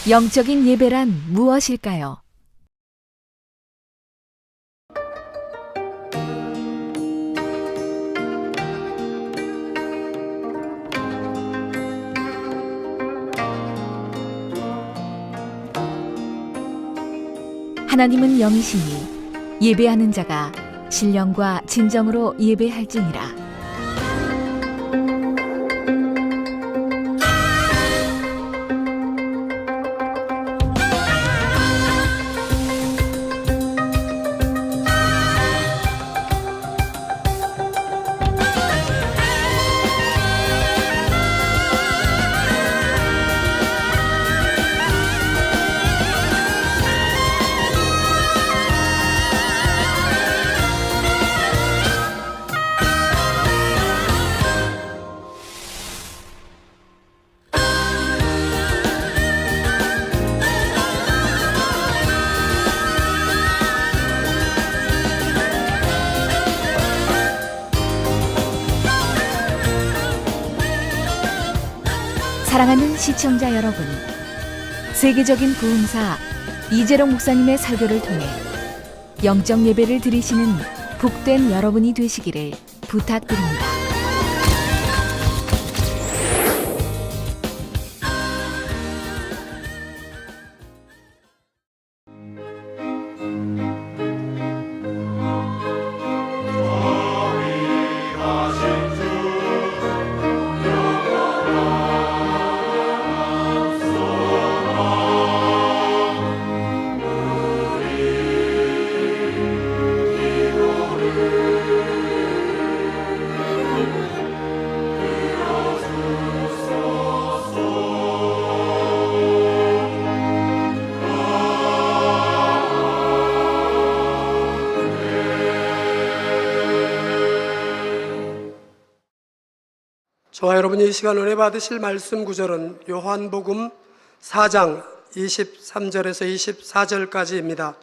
영적인 예배란 무엇일까요? 하나님은 영이시니 예배하는 자가 신령과 진정으로 예배할지니라. 사랑하는 시청자 여러분, 세계적인 부흥사 이재롱 목사님의 설교를 통해 영적 예배를 드리시는 복된 여러분이 되시기를 부탁드립니다. 저와 여러분이 이 시간 은혜 받으실 말씀 구절은 요한복음 4장 23절에서 24절까지입니다.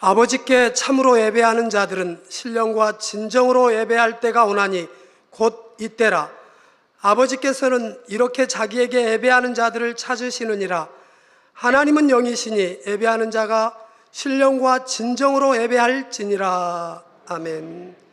아버지께 참으로 예배하는 자들은 신령과 진정으로 예배할 때가 오나니 곧 이때라. 아버지께서는 이렇게 자기에게 예배하는 자들을 찾으시느니라. 하나님은 영이시니 예배하는 자가 신령과 진정으로 예배할지니라. 아멘.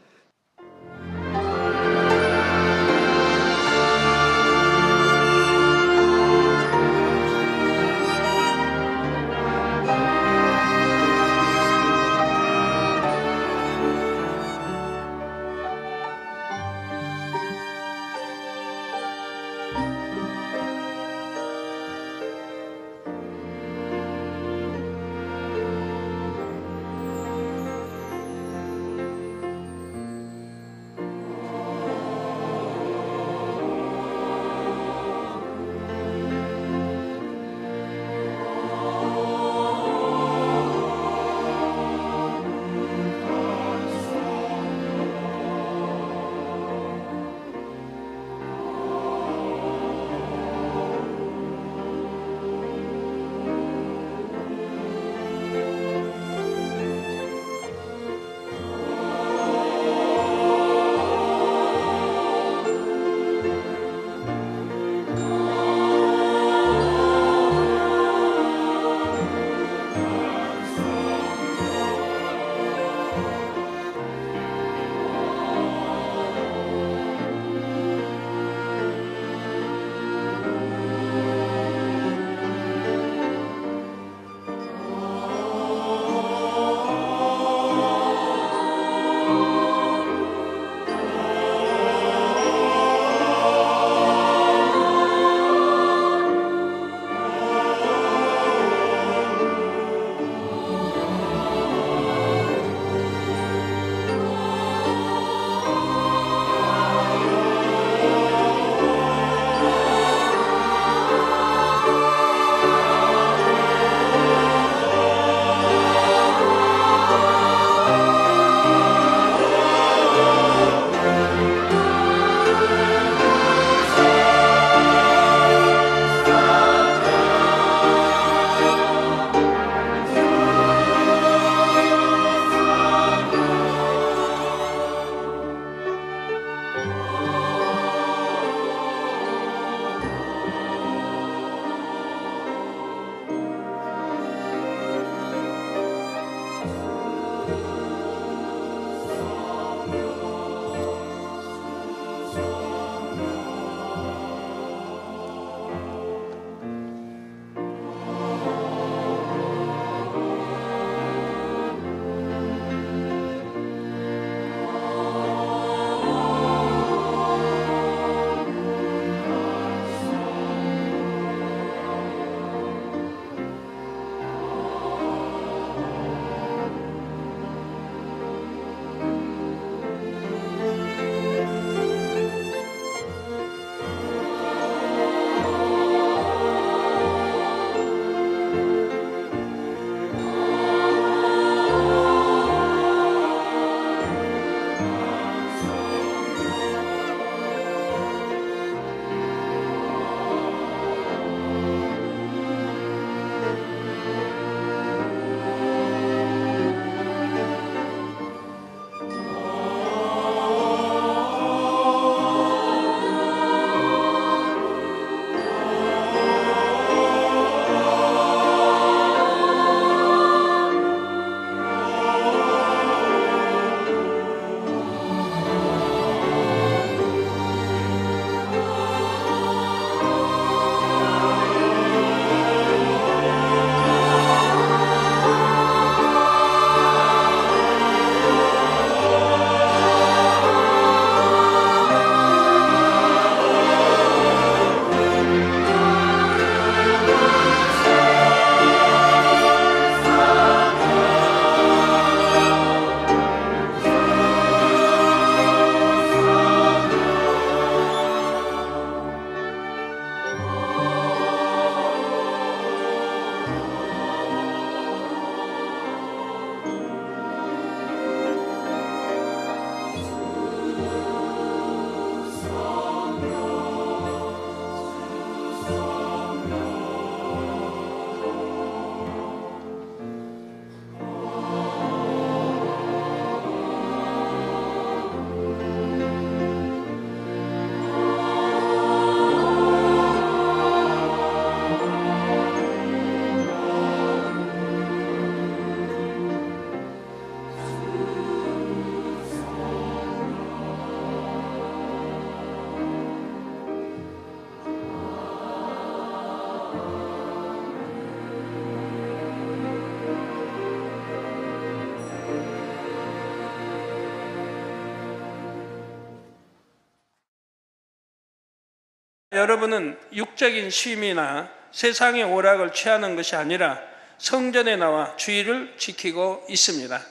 여러분은 육적인 쉼이나 세상의 오락을 취하는 것이 아니라 성전에 나와 주의를 지키고 있습니다.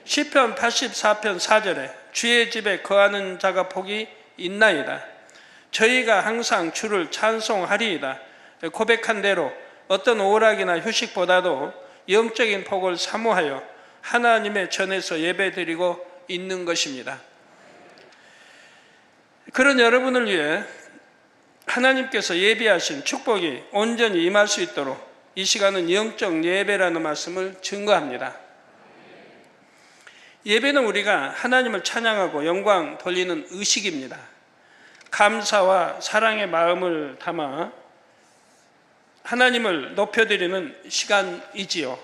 시편 84편 4절에 주의 집에 거하는 자가 복이 있나이다. 저희가 항상 주를 찬송하리이다. 고백한 대로 어떤 오락이나 휴식보다도 영적인 복을 사모하여 하나님의 전에서 예배드리고 있는 것입니다. 그런 여러분을 위해 하나님께서 예비하신 축복이 온전히 임할 수 있도록 이 시간은 영적 예배라는 말씀을 증거합니다. 예배는 우리가 하나님을 찬양하고 영광 돌리는 의식입니다. 감사와 사랑의 마음을 담아 하나님을 높여드리는 시간이지요.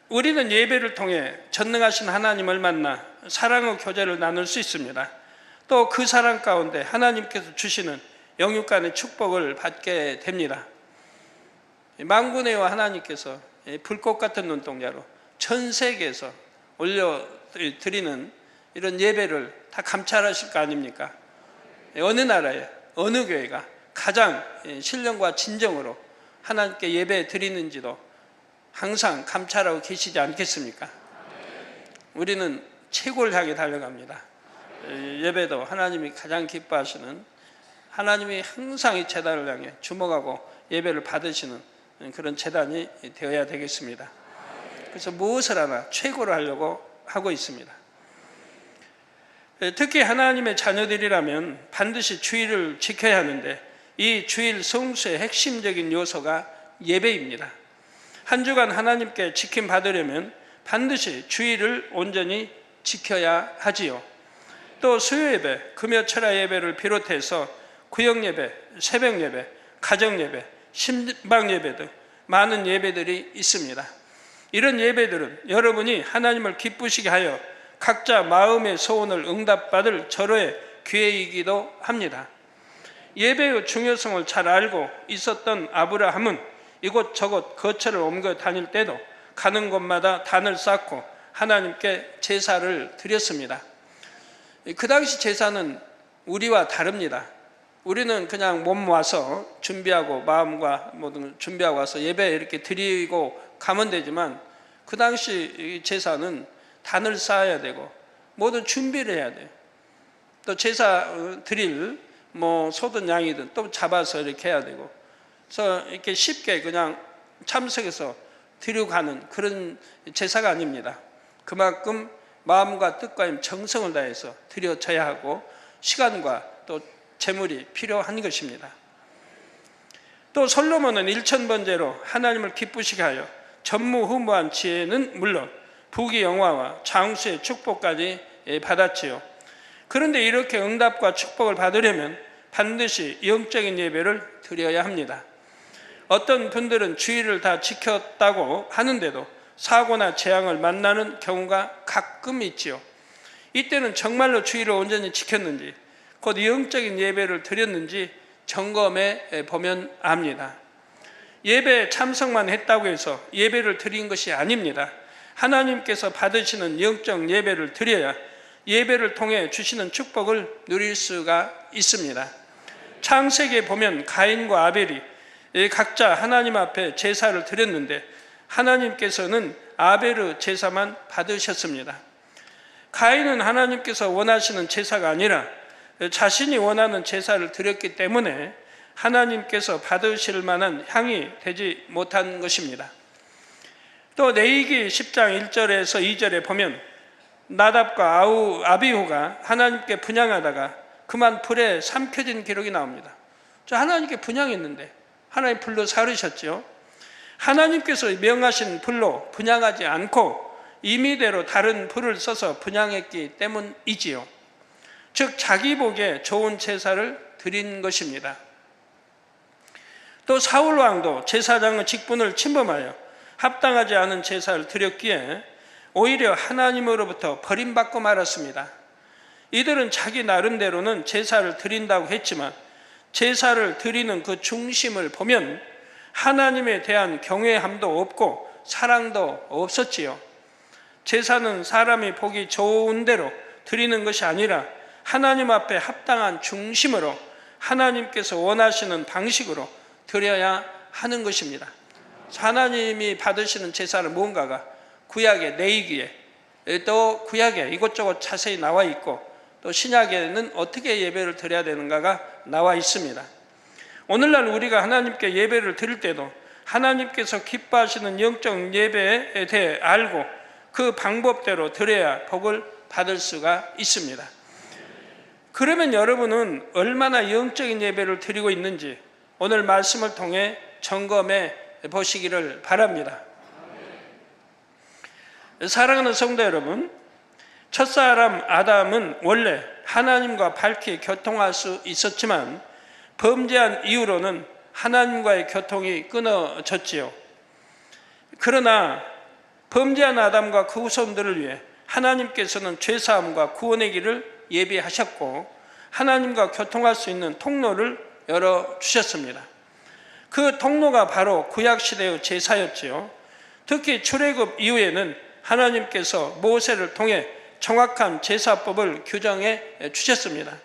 우리는 예배를 통해 전능하신 하나님을 만나 사랑의 교제를 나눌 수 있습니다. 또 그 사랑 가운데 하나님께서 주시는 영육간의 축복을 받게 됩니다. 만군의 하나님께서 불꽃 같은 눈동자로 전 세계에서 올려드리는 이런 예배를 다 감찰하실 거 아닙니까? 어느 나라에 어느 교회가 가장 신령과 진정으로 하나님께 예배 드리는지도 항상 감찰하고 계시지 않겠습니까? 우리는 최고를 향해 달려갑니다. 예배도 하나님이 가장 기뻐하시는, 하나님이 항상 이 제단을 향해 주목하고 예배를 받으시는 그런 제단이 되어야 되겠습니다. 그래서 무엇을 하나 최고로 하려고 하고 있습니다. 특히 하나님의 자녀들이라면 반드시 주일을 지켜야 하는데 이 주일 성수의 핵심적인 요소가 예배입니다. 한 주간 하나님께 지킴 받으려면 반드시 주일을 온전히 지켜야 하지요. 또 수요예배, 금요철야 예배를 비롯해서 구역예배, 새벽예배, 가정예배, 신방예배 등 많은 예배들이 있습니다. 이런 예배들은 여러분이 하나님을 기쁘시게 하여 각자 마음의 소원을 응답받을 절호의 기회이기도 합니다. 예배의 중요성을 잘 알고 있었던 아브라함은 이곳저곳 거처를 옮겨 다닐 때도 가는 곳마다 단을 쌓고 하나님께 제사를 드렸습니다. 그 당시 제사는 우리와 다릅니다. 우리는 그냥 몸 와서 준비하고 마음과 모든 준비하고 와서 예배 이렇게 드리고 가면 되지만 그 당시 제사는 단을 쌓아야 되고 모든 준비를 해야 돼요. 또 제사 드릴 소든 양이든 또 잡아서 이렇게 해야 되고, 그래서 이렇게 쉽게 그냥 참석해서 드리고 가는 그런 제사가 아닙니다. 그만큼 마음과 뜻과 힘, 정성을 다해서 드려져야 하고 시간과 또 재물이 필요한 것입니다. 또 솔로몬은 일천번제로 하나님을 기쁘시게 하여 전무후무한 지혜는 물론 부귀영화와 장수의 축복까지 받았지요. 그런데 이렇게 응답과 축복을 받으려면 반드시 영적인 예배를 드려야 합니다. 어떤 분들은 주일을 다 지켰다고 하는데도 사고나 재앙을 만나는 경우가 가끔 있지요. 이때는 정말로 주일을 온전히 지켰는지 곧 영적인 예배를 드렸는지 점검해 보면 압니다. 예배에 참석만 했다고 해서 예배를 드린 것이 아닙니다. 하나님께서 받으시는 영적 예배를 드려야 예배를 통해 주시는 축복을 누릴 수가 있습니다. 창세기에 보면 가인과 아벨이 각자 하나님 앞에 제사를 드렸는데 하나님께서는 아벨의 제사만 받으셨습니다. 가인은 하나님께서 원하시는 제사가 아니라 자신이 원하는 제사를 드렸기 때문에 하나님께서 받으실 만한 향이 되지 못한 것입니다. 또 레위기 10장 1절에서 2절에 보면 나답과 아비후가 하나님께 분향하다가 그만 불에 삼켜진 기록이 나옵니다. 하나님께 분향했는데 하나님 불로 사르셨죠. 하나님께서 명하신 불로 분향하지 않고 임의대로 다른 불을 써서 분향했기 때문이지요. 즉 자기 복에 좋은 제사를 드린 것입니다. 또 사울 왕도 제사장의 직분을 침범하여 합당하지 않은 제사를 드렸기에 오히려 하나님으로부터 버림받고 말았습니다. 이들은 자기 나름대로는 제사를 드린다고 했지만 제사를 드리는 그 중심을 보면 하나님에 대한 경외함도 없고 사랑도 없었지요. 제사는 사람이 보기 좋은 대로 드리는 것이 아니라 하나님 앞에 합당한 중심으로 하나님께서 원하시는 방식으로 드려야 하는 것입니다. 하나님이 받으시는 제사는 뭔가가 구약의 레위기에, 또 구약에 이것저것 자세히 나와 있고, 또 신약에는 어떻게 예배를 드려야 되는가가 나와 있습니다. 오늘날 우리가 하나님께 예배를 드릴 때도 하나님께서 기뻐하시는 영적 예배에 대해 알고 그 방법대로 드려야 복을 받을 수가 있습니다. 그러면 여러분은 얼마나 영적인 예배를 드리고 있는지 오늘 말씀을 통해 점검해 보시기를 바랍니다. 사랑하는 성도 여러분, 첫사람 아담은 원래 하나님과 밝게 교통할 수 있었지만 범죄한 이후로는 하나님과의 교통이 끊어졌지요. 그러나 범죄한 아담과 그 후손들을 위해 하나님께서는 죄사함과 구원의 길을 예비하셨고 하나님과 교통할 수 있는 통로를 열어주셨습니다. 그 통로가 바로 구약시대의 제사였지요. 특히 출애굽 이후에는 하나님께서 모세를 통해 정확한 제사법을 규정해 주셨습니다.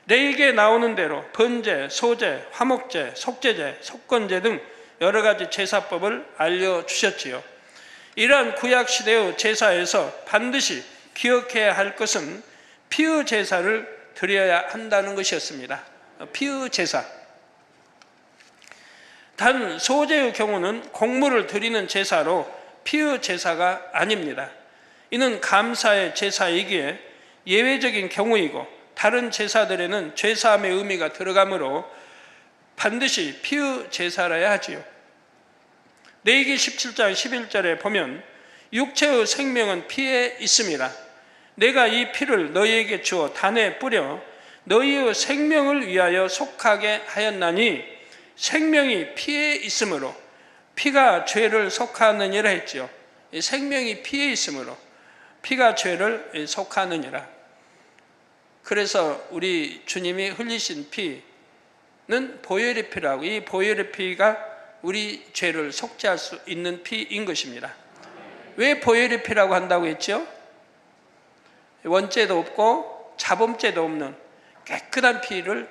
레위기에 나오는 대로 번제, 소제, 화목제, 속죄제, 속건제 등 여러 가지 제사법을 알려주셨지요. 이러한 구약시대의 제사에서 반드시 기억해야 할 것은 피의 제사를 드려야 한다는 것이었습니다. 피의 제사. 단 소제의 경우는 곡물을 드리는 제사로 피의 제사가 아닙니다. 이는 감사의 제사이기에 예외적인 경우이고 다른 제사들에는 죄사함의 의미가 들어가므로 반드시 피의 제사라야 하지요. 레위기 17장 11절에 보면 육체의 생명은 피에 있습니다. 내가 이 피를 너희에게 주어 단에 뿌려 너희의 생명을 위하여 속하게 하였나니 생명이 피에 있으므로 피가 죄를 속하느니라 했지요. 생명이 피에 있으므로 피가 죄를 속하느니라. 그래서 우리 주님이 흘리신 피는 보혈의 피라고, 이 보혈의 피가 우리 죄를 속죄할 수 있는 피인 것입니다. 왜 보혈의 피라고 한다고 했죠? 원죄도 없고 자범죄도 없는 깨끗한 피를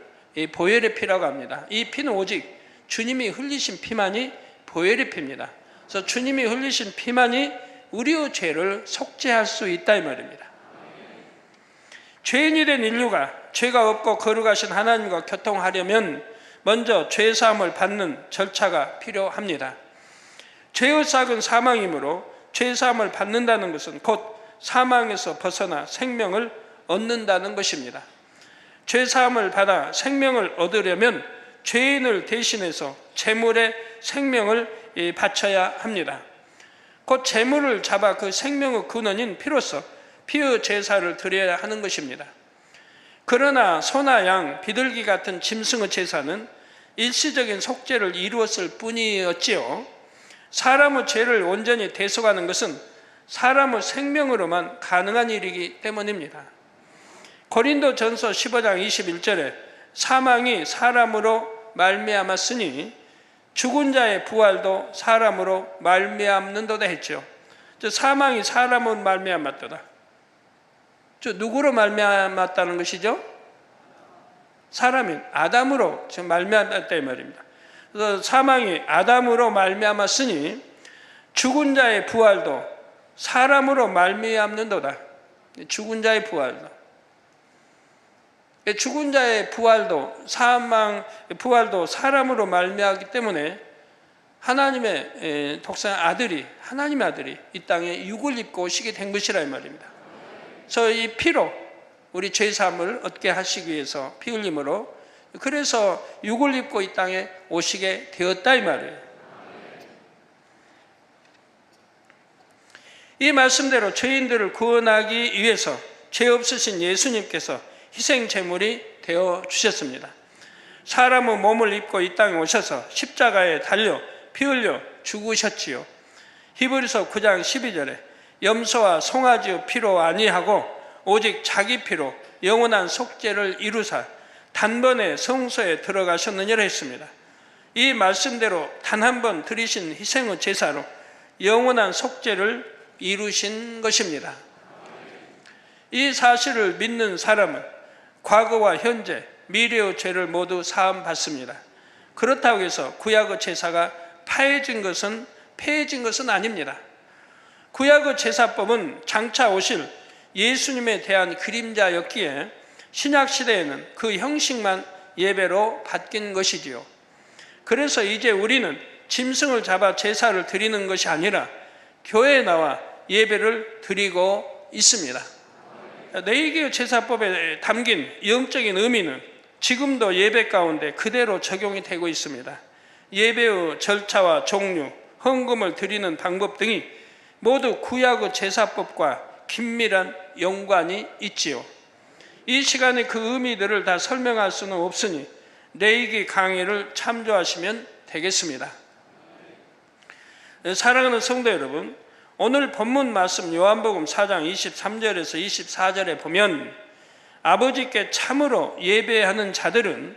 보혈의 피라고 합니다. 이 피는 오직 주님이 흘리신 피만이 보혈의 피입니다. 그래서 주님이 흘리신 피만이 우리의 죄를 속죄할 수 있다 이 말입니다. 죄인이 된 인류가 죄가 없고 거룩하신 하나님과 교통하려면 먼저 죄사함을 받는 절차가 필요합니다. 죄의 삭은 사망이므로 죄사함을 받는다는 것은 곧 사망에서 벗어나 생명을 얻는다는 것입니다. 죄사함을 받아 생명을 얻으려면 죄인을 대신해서 제물의 생명을 바쳐야 합니다. 곧 제물을 잡아 그 생명의 근원인 피로서 피의 제사를 드려야 하는 것입니다. 그러나 소나 양, 비둘기 같은 짐승의 제사는 일시적인 속죄를 이루었을 뿐이었지요. 사람의 죄를 온전히 대속하는 것은 사람의 생명으로만 가능한 일이기 때문입니다. 고린도전서 15장 21절에 사망이 사람으로 말미암았으니 죽은 자의 부활도 사람으로 말미암는도다 했죠. 사망이 사람으로 말미암았도다. 누구로 말미암았다는 것이죠? 사람인 아담으로 지금 말미암았다 이 말입니다. 그래서 사망이 아담으로 말미암았으니 죽은 자의 부활도 사람으로 말미암는도다. 죽은 자의 부활도. 죽은 자의 부활도 부활도 사람으로 말미암기 때문에 하나님의 독생 아들이, 하나님의 아들이 이 땅에 육을 입고 오시게 된 것이라 이 말입니다. 그래서 이 피로 우리 죄사함을 얻게 하시기 위해서 피 흘림으로, 그래서 육을 입고 이 땅에 오시게 되었다 이 말이에요. 이 말씀대로 죄인들을 구원하기 위해서 죄 없으신 예수님께서 희생 제물이 되어 주셨습니다. 사람의 몸을 입고 이 땅에 오셔서 십자가에 달려 피 흘려 죽으셨지요. 히브리서 9장 12절에 염소와 송아지의 피로 아니하고 오직 자기 피로 영원한 속죄를 이루사 단번에 성소에 들어가셨느니라 했습니다. 이 말씀대로 단 한 번 드리신 희생의 제사로 영원한 속죄를 이루신 것입니다. 이 사실을 믿는 사람은 과거와 현재, 미래의 죄를 모두 사함 받습니다. 그렇다고 해서 구약의 제사가 폐해진 것은 아닙니다. 구약의 제사법은 장차 오실 예수님에 대한 그림자였기에 신약 시대에는 그 형식만 예배로 바뀐 것이지요. 그래서 이제 우리는 짐승을 잡아 제사를 드리는 것이 아니라 교회에 나와 예배를 드리고 있습니다. 레위기 제사법에 담긴 영적인 의미는 지금도 예배 가운데 그대로 적용이 되고 있습니다. 예배의 절차와 종류, 헌금을 드리는 방법 등이 모두 구약의 제사법과 긴밀한 연관이 있지요. 이 시간에 그 의미들을 다 설명할 수는 없으니 레위기 강의를 참조하시면 되겠습니다. 사랑하는 성도 여러분, 오늘 본문 말씀 요한복음 4장 23절에서 24절에 보면 아버지께 참으로 예배하는 자들은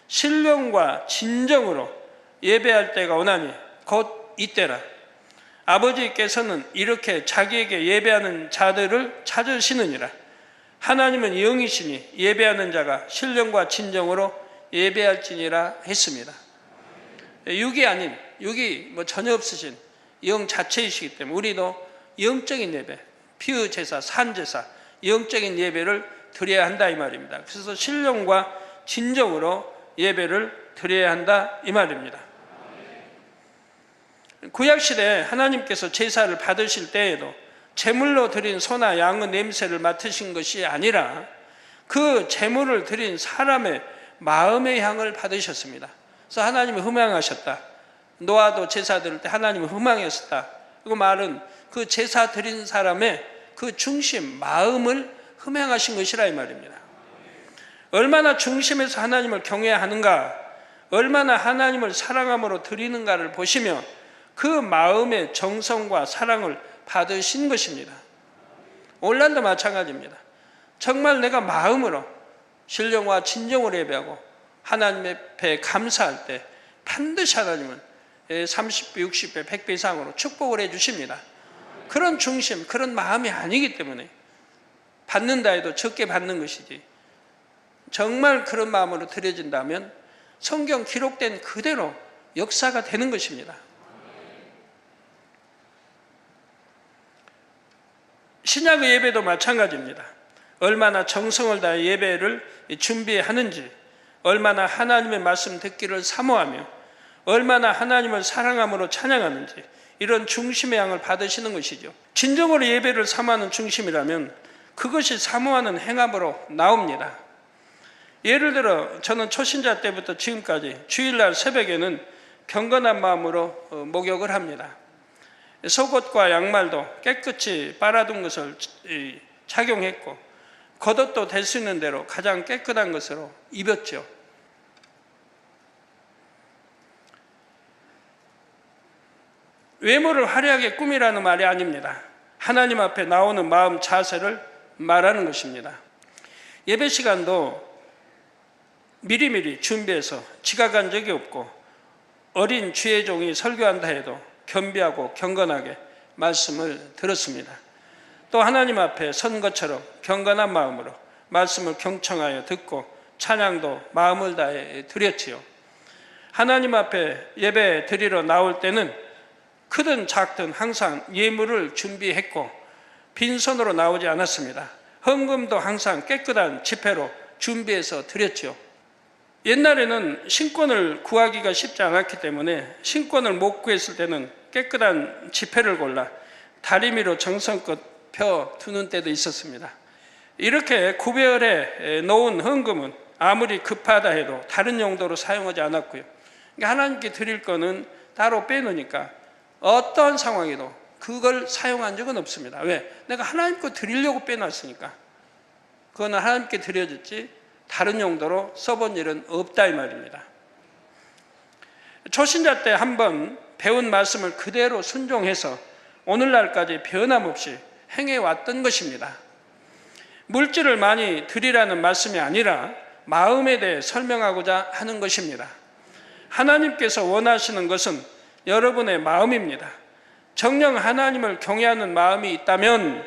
신령과 진정으로 예배할 때가 오나니 곧 이때라. 아버지께서는 이렇게 자기에게 예배하는 자들을 찾으시느니라. 하나님은 영이시니 예배하는 자가 신령과 진정으로 예배할지니라 했습니다. 육이 아닌, 육이 전혀 없으신 영 자체이시기 때문에 우리도 영적인 예배, 피의 제사, 산제사, 영적인 예배를 드려야 한다 이 말입니다. 그래서 신령과 진정으로 예배를 드려야 한다 이 말입니다. 구약시대에 하나님께서 제사를 받으실 때에도 제물로 드린 소나 양의 냄새를 맡으신 것이 아니라 그 제물을 드린 사람의 마음의 향을 받으셨습니다. 그래서 하나님을 흠양하셨다. 노아도 제사 드릴 때 하나님을 흠양했었다. 그 말은 그 제사 드린 사람의 그 중심, 마음을 흠양하신 것이라 이 말입니다. 얼마나 중심에서 하나님을 경외하는가, 얼마나 하나님을 사랑함으로 드리는가를 보시며 그 마음의 정성과 사랑을 받으신 것입니다. 오늘날도 마찬가지입니다. 정말 내가 마음으로 신령과 진정으로 예배하고 하나님 앞에 감사할 때 반드시 하나님은 30배, 60배, 100배 이상으로 축복을 해주십니다. 그런 중심, 그런 마음이 아니기 때문에 받는다 해도 적게 받는 것이지, 정말 그런 마음으로 드려진다면 성경 기록된 그대로 역사가 되는 것입니다. 신약의 예배도 마찬가지입니다. 얼마나 정성을 다해 예배를 준비하는지, 얼마나 하나님의 말씀 듣기를 사모하며 얼마나 하나님을 사랑함으로 찬양하는지, 이런 중심의 양을 받으시는 것이죠. 진정으로 예배를 사모하는 중심이라면 그것이 사모하는 행함으로 나옵니다. 예를 들어 저는 초신자 때부터 지금까지 주일날 새벽에는 경건한 마음으로 목욕을 합니다. 속옷과 양말도 깨끗이 빨아둔 것을 착용했고 겉옷도 될 수 있는 대로 가장 깨끗한 것으로 입었죠. 외모를 화려하게 꾸미라는 말이 아닙니다. 하나님 앞에 나오는 마음 자세를 말하는 것입니다. 예배 시간도 미리미리 준비해서 지각한 적이 없고, 어린 주의 종이 설교한다 해도 겸비하고 경건하게 말씀을 들었습니다. 또 하나님 앞에 선 것처럼 경건한 마음으로 말씀을 경청하여 듣고 찬양도 마음을 다해 드렸지요. 하나님 앞에 예배 드리러 나올 때는 크든 작든 항상 예물을 준비했고 빈손으로 나오지 않았습니다. 헌금도 항상 깨끗한 지폐로 준비해서 드렸죠. 옛날에는 신권을 구하기가 쉽지 않았기 때문에 신권을 못 구했을 때는 깨끗한 지폐를 골라 다리미로 정성껏 펴두는 때도 있었습니다. 이렇게 구별해 놓은 헌금은 아무리 급하다 해도 다른 용도로 사용하지 않았고요. 그러니까 하나님께 드릴 거는 따로 빼놓으니까 어떤 상황에도 그걸 사용한 적은 없습니다. 왜? 내가 하나님 거 드리려고 빼놨으니까. 그거는 하나님께 드려졌지 다른 용도로 써본 일은 없다 이 말입니다. 초신자 때 한번 배운 말씀을 그대로 순종해서 오늘날까지 변함없이 행해왔던 것입니다. 물질을 많이 드리라는 말씀이 아니라 마음에 대해 설명하고자 하는 것입니다. 하나님께서 원하시는 것은 여러분의 마음입니다. 정녕 하나님을 경외하는 마음이 있다면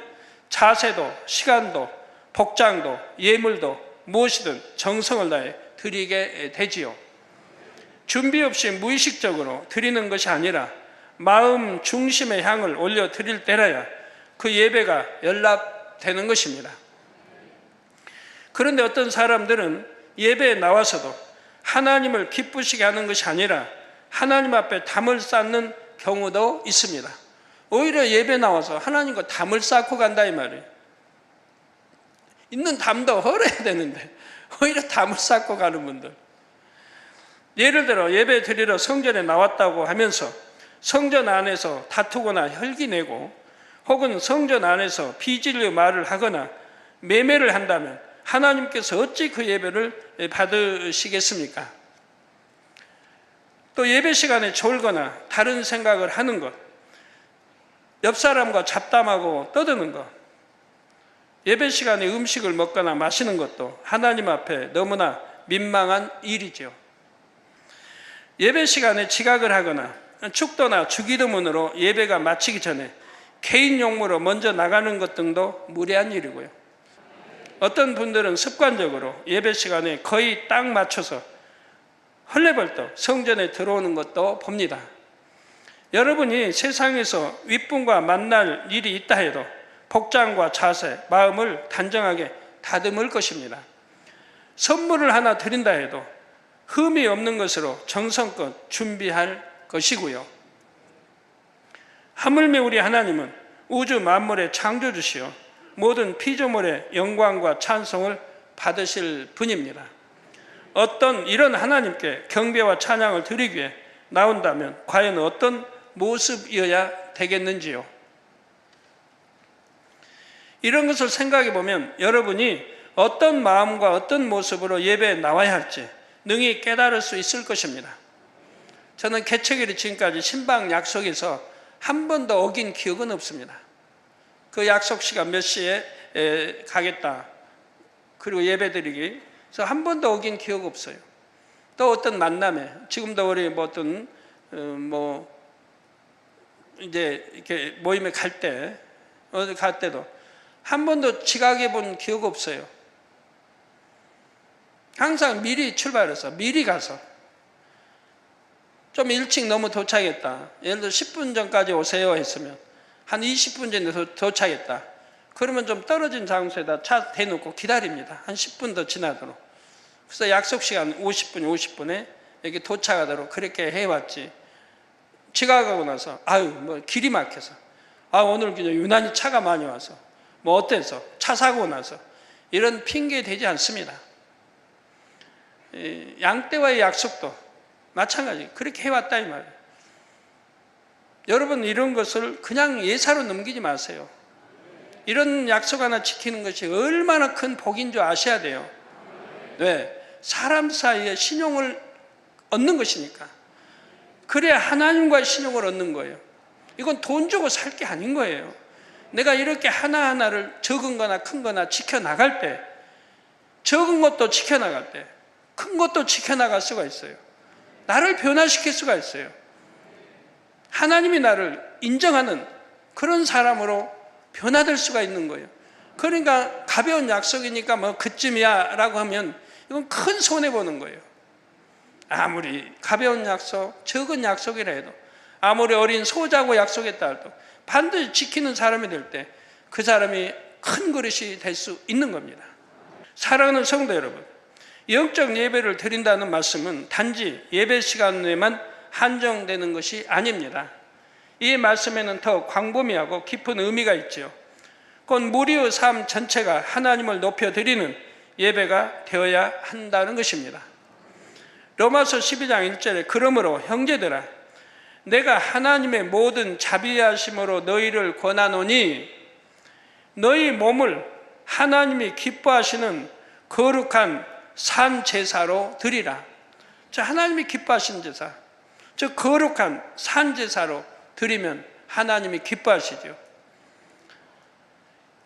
자세도 시간도 복장도 예물도 무엇이든 정성을 다해 드리게 되지요. 준비 없이 무의식적으로 드리는 것이 아니라 마음 중심의 향을 올려 드릴 때라야 그 예배가 연락되는 것입니다. 그런데 어떤 사람들은 예배에 나와서도 하나님을 기쁘시게 하는 것이 아니라 하나님 앞에 담을 쌓는 경우도 있습니다. 오히려 예배 나와서 하나님과 담을 쌓고 간다 이 말이에요. 있는 담도 헐어야 되는데 오히려 담을 쌓고 가는 분들. 예를 들어 예배 드리러 성전에 나왔다고 하면서 성전 안에서 다투거나 혈기내고 혹은 성전 안에서 비진리의 말을 하거나 매매를 한다면 하나님께서 어찌 그 예배를 받으시겠습니까? 또 예배 시간에 졸거나 다른 생각을 하는 것, 옆 사람과 잡담하고 떠드는 것, 예배 시간에 음식을 먹거나 마시는 것도 하나님 앞에 너무나 민망한 일이죠. 예배 시간에 지각을 하거나 축도나 주기도문으로 예배가 마치기 전에 개인 용무로 먼저 나가는 것 등도 무례한 일이고요. 어떤 분들은 습관적으로 예배 시간에 거의 딱 맞춰서 헐레벌떡 성전에 들어오는 것도 봅니다. 여러분이 세상에서 윗분과 만날 일이 있다 해도 복장과 자세, 마음을 단정하게 다듬을 것입니다. 선물을 하나 드린다 해도 흠이 없는 것으로 정성껏 준비할 것이고요. 하물며 우리 하나님은 우주 만물의 창조주시요 모든 피조물의 영광과 찬송을 받으실 분입니다. 어떤 이런 하나님께 경배와 찬양을 드리기 위해 나온다면 과연 어떤 모습이어야 되겠는지요? 이런 것을 생각해 보면 여러분이 어떤 마음과 어떤 모습으로 예배에 나와야 할지 능히 깨달을 수 있을 것입니다. 저는 개척일이 지금까지 신방 약속에서 한 번도 어긴 기억은 없습니다. 그 약속 시간 몇 시에 가겠다. 그리고 예배 드리기. 그래서 한 번도 어긴 기억 없어요. 또 어떤 만남에, 지금도 우리 뭐 어떤, 이제 이렇게 모임에 갈 때, 어디 갈 때도 한 번도 지각해 본 기억 없어요. 항상 미리 출발해서, 미리 가서. 좀 일찍 너무 도착했다. 예를 들어 10분 전까지 오세요 했으면 한 20분 전에 도착했다. 그러면 좀 떨어진 장소에다 차 대놓고 기다립니다. 한 10분 더 지나도록. 그래서 약속 시간 50분에 여기 도착하도록 그렇게 해왔지. 지각하고 나서 뭐 길이 막혀서 오늘 그냥 유난히 차가 많이 와서 뭐 어때서 차 사고 나서 이런 핑계 되지 않습니다. 양떼와의 약속도 마찬가지 그렇게 해왔다 이 말이에요. 여러분 이런 것을 그냥 예사로 넘기지 마세요. 이런 약속 하나 지키는 것이 얼마나 큰 복인 줄 아셔야 돼요. 왜? 사람 사이에 신용을 얻는 것이니까. 그래야 하나님과의 신용을 얻는 거예요. 이건 돈 주고 살 게 아닌 거예요. 내가 이렇게 하나하나를 적은 거나 큰 거나 지켜나갈 때, 적은 것도 지켜나갈 때, 큰 것도 지켜나갈 수가 있어요. 나를 변화시킬 수가 있어요. 하나님이 나를 인정하는 그런 사람으로 변화될 수가 있는 거예요. 그러니까 가벼운 약속이니까 뭐 그쯤이야 라고 하면 이건 큰 손해보는 거예요. 아무리 가벼운 약속, 적은 약속이라 해도 아무리 어린 소자고 약속했다 해도 반드시 지키는 사람이 될 때 그 사람이 큰 그릇이 될 수 있는 겁니다. 사랑하는 성도 여러분, 영적 예배를 드린다는 말씀은 단지 예배 시간에만 한정되는 것이 아닙니다. 이 말씀에는 더 광범위하고 깊은 의미가 있죠. 곧 무리의 삶 전체가 하나님을 높여드리는 예배가 되어야 한다는 것입니다. 로마서 12장 1절에 그러므로 형제들아 내가 하나님의 모든 자비하심으로 너희를 권하노니 너희 몸을 하나님이 기뻐하시는 거룩한 산 제사로 드리라. 저 하나님이 기뻐하시는 제사, 저 거룩한 산 제사로 드리면 하나님이 기뻐하시죠.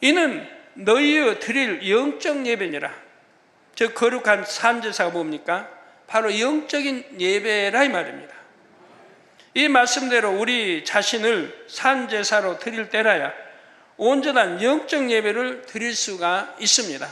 이는 너희의 드릴 영적 예배니라. 저 거룩한 산 제사가 뭡니까? 바로 영적인 예배라 이 말입니다. 이 말씀대로 우리 자신을 산 제사로 드릴 때라야 온전한 영적 예배를 드릴 수가 있습니다.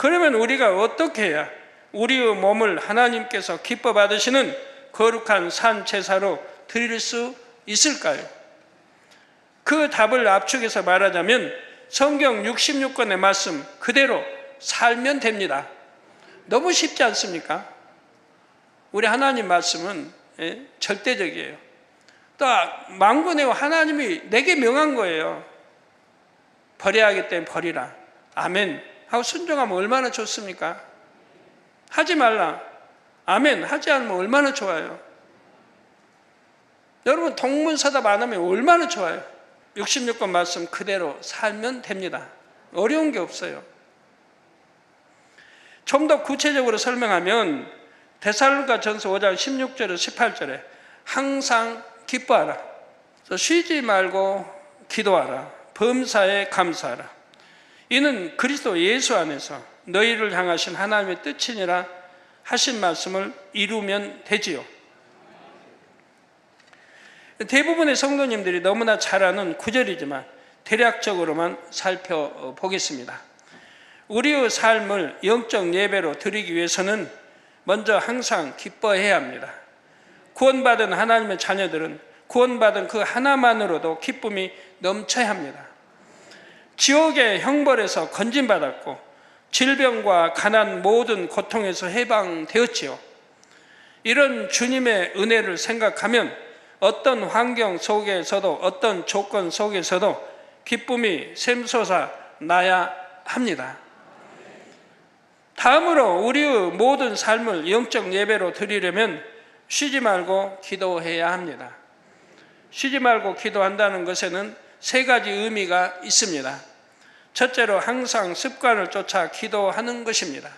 그러면 우리가 어떻게 해야 우리의 몸을 하나님께서 기뻐 받으시는 거룩한 산 제사로 드릴 수 있을까요? 그 답을 압축해서 말하자면 성경 66권의 말씀 그대로 살면 됩니다. 너무 쉽지 않습니까? 우리 하나님 말씀은 절대적이에요. 또 만군의 하나님이 내게 명한 거예요. 버려야 하기 때문에 버리라. 아멘 하고 순종하면 얼마나 좋습니까? 하지 말라. 아멘 하지 않으면 얼마나 좋아요. 여러분 동문서답 안 하면 얼마나 좋아요. 66권 말씀 그대로 살면 됩니다. 어려운 게 없어요. 좀 더 구체적으로 설명하면 데살로니가전서 5장 16절에서 18절에 항상 기뻐하라. 쉬지 말고 기도하라. 범사에 감사하라. 이는 그리스도 예수 안에서 너희를 향하신 하나님의 뜻이니라 하신 말씀을 이루면 되지요. 대부분의 성도님들이 너무나 잘 아는 구절이지만 대략적으로만 살펴보겠습니다. 우리의 삶을 영적 예배로 드리기 위해서는 먼저 항상 기뻐해야 합니다. 구원받은 하나님의 자녀들은 구원받은 그 하나만으로도 기쁨이 넘쳐야 합니다. 지옥의 형벌에서 건진받았고 질병과 가난 모든 고통에서 해방되었지요. 이런 주님의 은혜를 생각하면 어떤 환경 속에서도 어떤 조건 속에서도 기쁨이 샘솟아 나야 합니다. 다음으로 우리의 모든 삶을 영적 예배로 드리려면 쉬지 말고 기도해야 합니다. 쉬지 말고 기도한다는 것에는 세 가지 의미가 있습니다. 첫째로 항상 습관을 쫓아 기도하는 것입니다.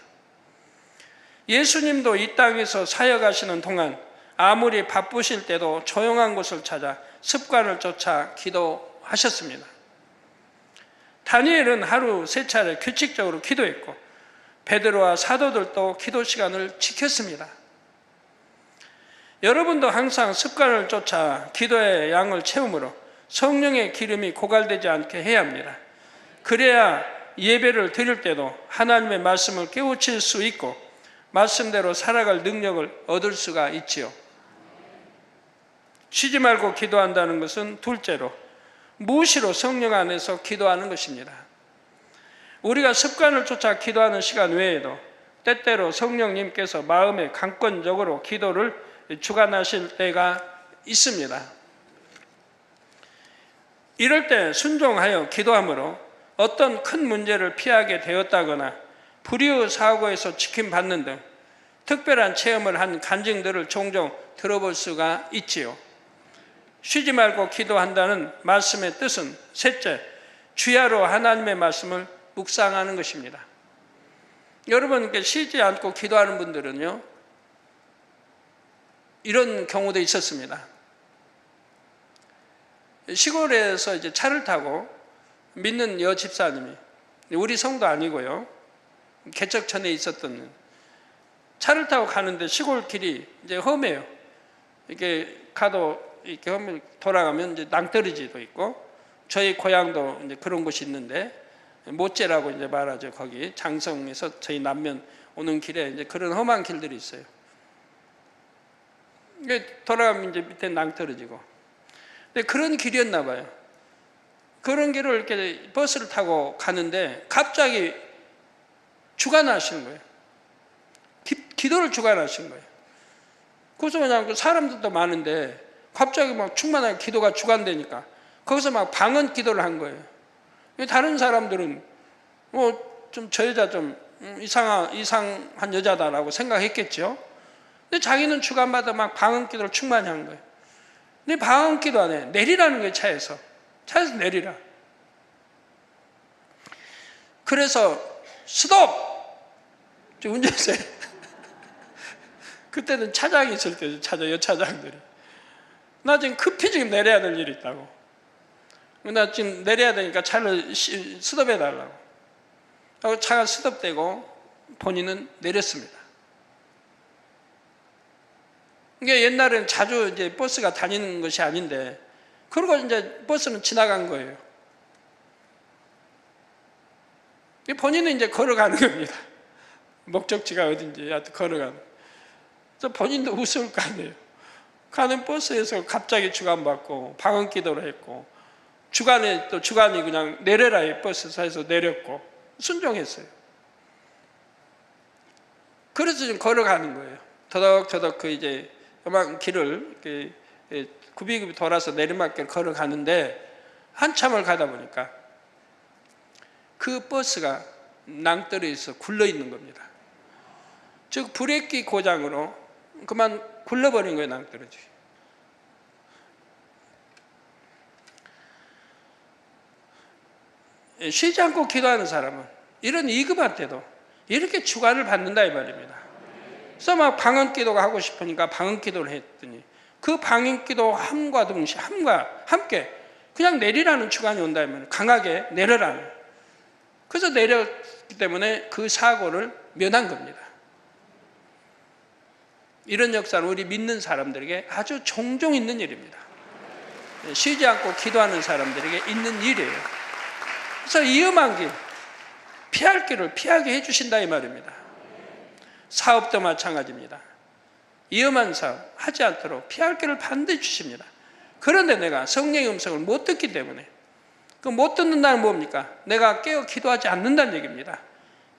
예수님도 이 땅에서 사역하시는 동안 아무리 바쁘실 때도 조용한 곳을 찾아 습관을 쫓아 기도하셨습니다. 다니엘은 하루 3차례 규칙적으로 기도했고 베드로와 사도들도 기도 시간을 지켰습니다. 여러분도 항상 습관을 쫓아 기도의 양을 채우므로 성령의 기름이 고갈되지 않게 해야 합니다. 그래야 예배를 드릴 때도 하나님의 말씀을 깨우칠 수 있고 말씀대로 살아갈 능력을 얻을 수가 있지요. 쉬지 말고 기도한다는 것은 둘째로 무시로 성령 안에서 기도하는 것입니다. 우리가 습관을 쫓아 기도하는 시간 외에도 때때로 성령님께서 마음에 강권적으로 기도를 주관하실 때가 있습니다. 이럴 때 순종하여 기도함으로 어떤 큰 문제를 피하게 되었다거나 불의의 사고에서 지킴받는 등 특별한 체험을 한 간증들을 종종 들어볼 수가 있지요. 쉬지 말고 기도한다는 말씀의 뜻은 셋째, 주야로 하나님의 말씀을 묵상하는 것입니다. 여러분, 쉬지 않고 기도하는 분들은요, 이런 경우도 있었습니다. 시골에서 이제 차를 타고 믿는 여 집사님이, 우리 성도 아니고요, 개척천에 있었던, 차를 타고 가는데 시골 길이 이제 험해요. 이렇게 가도 이렇게 험을 돌아가면 이제 낭떠러지도 있고, 저희 고향도 이제 그런 곳이 있는데, 모째라고 이제 말하죠. 거기 장성에서 저희 남면 오는 길에 이제 그런 험한 길들이 있어요. 이게 돌아가면 이제 밑에 낭떠러지고. 근데 그런 길이었나 봐요. 그런 길을 이렇게 버스를 타고 가는데 갑자기 주관하시는 거예요. 기도를 주관하시는 거예요. 그래서 그냥 사람들도 많은데 갑자기 막 충만하게 기도가 주관되니까 거기서 막 방언 기도를 한 거예요. 다른 사람들은 좀 저 여자 좀 이상한 여자다라고 생각했겠죠. 근데 자기는 주관받아 막 방언 기도를 충만히 한 거예요. 근데 방언 기도 안 해. 내리라는 거예요, 차에서 내리라. 그래서 스톱! 운전세. 그때는 차장이 있을 때죠, 여차장들이. 나 지금 급히 지금 내려야 될 일이 있다고. 나 지금 내려야 되니까 차를 스톱해달라고. 하고 차가 스톱되고 본인은 내렸습니다. 이게 옛날에는 자주 이제 버스가 다니는 것이 아닌데, 그러고 이제 버스는 지나간 거예요. 본인은 이제 걸어가는 겁니다. 목적지가 어딘지 하여튼 걸어가는. 그래서 본인도 웃을 거 아니에요. 가는 버스에서 갑자기 주간받고 방언기도를 했고, 주간이 그냥 내려라 버스에서 내렸고 순종했어요. 그래서 지금 걸어가는 거예요. 더덕더덕 그 이제 음악 길을 이렇게 굽이굽이 돌아서 내리막길 걸어가는데, 한참을 가다 보니까 그 버스가 낭떠러지에서 굴러 있는 겁니다. 즉 브레이크 고장으로 그만 굴러버린 거예요, 낭떠러지. 쉬지 않고 기도하는 사람은 이런 위급한때도 이렇게 주관을 받는다 이 말입니다. 그래서 막 방언기도가 하고 싶으니까 방언기도를 했더니 그 방언기도 함과 동시에 함께 그냥 내리라는 주관이 온다 하면 강하게 내려라는. 그래서 내렸기 때문에 그 사고를 면한 겁니다. 이런 역사는 우리 믿는 사람들에게 아주 종종 있는 일입니다. 쉬지 않고 기도하는 사람들에게 있는 일이에요. 그래서 위험한 길, 피할 길을 피하게 해주신다 이 말입니다. 사업도 마찬가지입니다. 위험한 사업 하지 않도록 피할 길을 반드시 주십니다. 그런데 내가 성령의 음성을 못 듣기 때문에, 그 못 듣는다는 뭡니까? 내가 깨어 기도하지 않는다는 얘기입니다.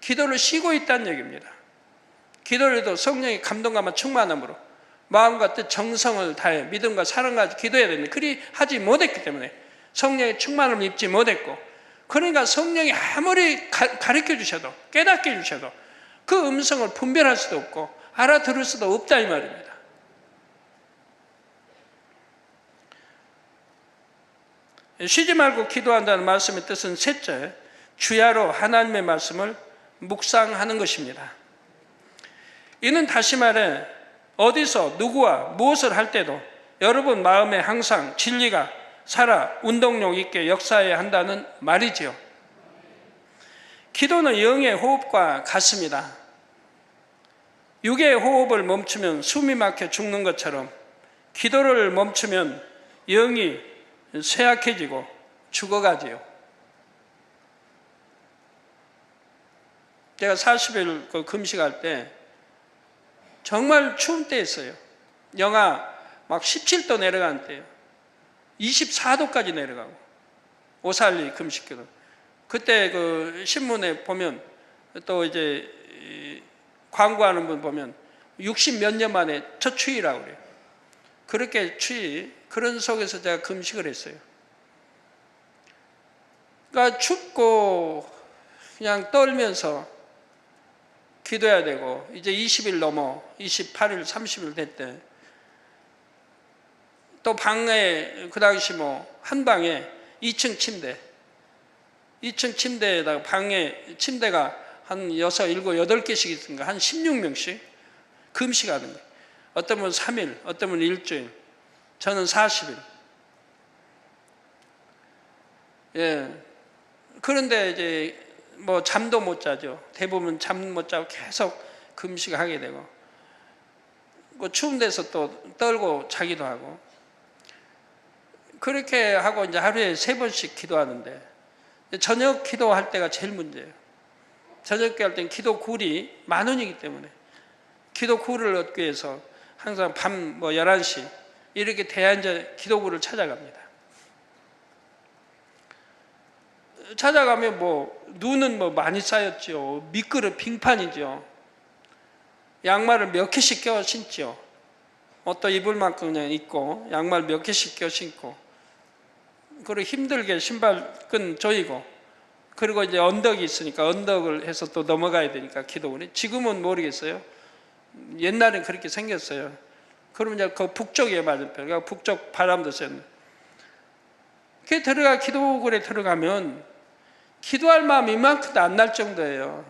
기도를 쉬고 있다는 얘기입니다. 기도를 해도 성령의 감동감과 충만함으로 마음과 뜻 정성을 다해 믿음과 사랑과 기도해야 되는데 그리 하지 못했기 때문에 성령의 충만함을 입지 못했고, 그러니까 성령이 아무리 가르쳐 주셔도 깨닫게 주셔도 그 음성을 분별할 수도 없고 알아들을 수도 없다 이 말입니다. 쉬지 말고 기도한다는 말씀의 뜻은 셋째, 주야로 하나님의 말씀을 묵상하는 것입니다. 이는 다시 말해 어디서 누구와 무엇을 할 때도 여러분 마음에 항상 진리가 살아 운동력 있게 역사해야 한다는 말이지요. 기도는 영의 호흡과 같습니다. 육의 호흡을 멈추면 숨이 막혀 죽는 것처럼 기도를 멈추면 영이 쇠약해지고 죽어가지요. 제가 40일 금식할 때 정말 추운 때였어요. 영하 막 17도 내려가는 때예요. 24도까지 내려가고, 오살리 금식기도. 그때 그 신문에 보면 또 이제 광고하는 분 보면 60 몇 년 만에 첫 추위라고 그래요. 그렇게 추위, 그런 속에서 제가 금식을 했어요. 그러니까 춥고 그냥 떨면서 기도해야 되고, 이제 20일 넘어 28일 30일 됐대. 또 방에 그 당시 한 방에 2층 침대에다가 방에 침대가 한 6, 7, 8개씩 있으니까 한 16명씩 금식하는 거예요. 어떤 분은 3일, 어떤 분은 일주일, 저는 40일. 예. 그런데 이제 잠도 못 자죠. 대부분 잠 못 자고 계속 금식하게 되고, 추운 데서 또 떨고 자기도 하고, 그렇게 하고 이제 하루에 3번씩 기도하는데, 저녁 기도할 때가 제일 문제예요. 저녁 기도할 때는 기도 굴이 10,000원이기 때문에 기도 굴을 얻기 위해서 항상 밤 11시 이렇게 돼야 이제 기도 굴을 찾아갑니다. 찾아가면 눈은 많이 쌓였죠. 미끄러 빙판이죠. 양말을 몇 개씩 껴 신죠. 옷도 입을 만큼 그냥 입고 양말 몇 개씩 껴 신고, 그리고 힘들게 신발끈 조이고, 그리고 이제 언덕이 있으니까 언덕을 해서 또 넘어가야 되니까 기도원이. 지금은 모르겠어요. 옛날엔 그렇게 생겼어요. 그러면 이제 그 북쪽에 맞은편, 북쪽 바람도 쐬는. 그 들어가 기도굴에 들어가면 기도할 마음이 이만큼도 안 날 정도예요.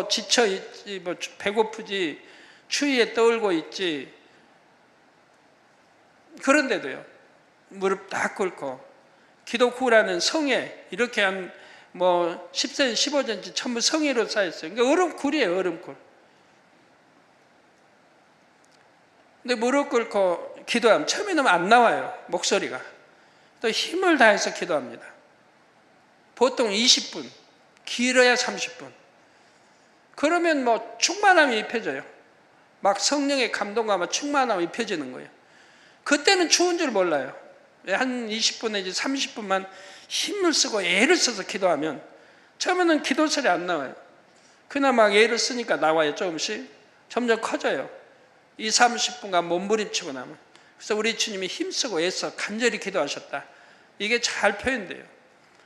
지쳐 있지, 배고프지, 추위에 떨고 있지. 그런데도요, 무릎 딱 꿇고 기도구라는 성에 이렇게 한 10cm, 15cm 전부 성의로 쌓였어요. 그러니까 얼음굴이에요, 얼음굴. 근데 무릎 꿇고 기도하면 처음에는 안 나와요, 목소리가. 또 힘을 다해서 기도합니다. 보통 20분, 길어야 30분. 그러면 뭐 충만함이 입혀져요. 막 성령의 감동과 막 충만함이 입혀지는 거예요. 그때는 추운 줄 몰라요. 한 20분 내지 30분만 힘을 쓰고 애를 써서 기도하면 처음에는 기도 소리 안 나와요. 그나마 애를 쓰니까 나와요. 조금씩. 점점 커져요. 30분간 몸부림치고 나면. 그래서 우리 주님이 힘쓰고 애써 간절히 기도하셨다. 이게 잘 표현돼요.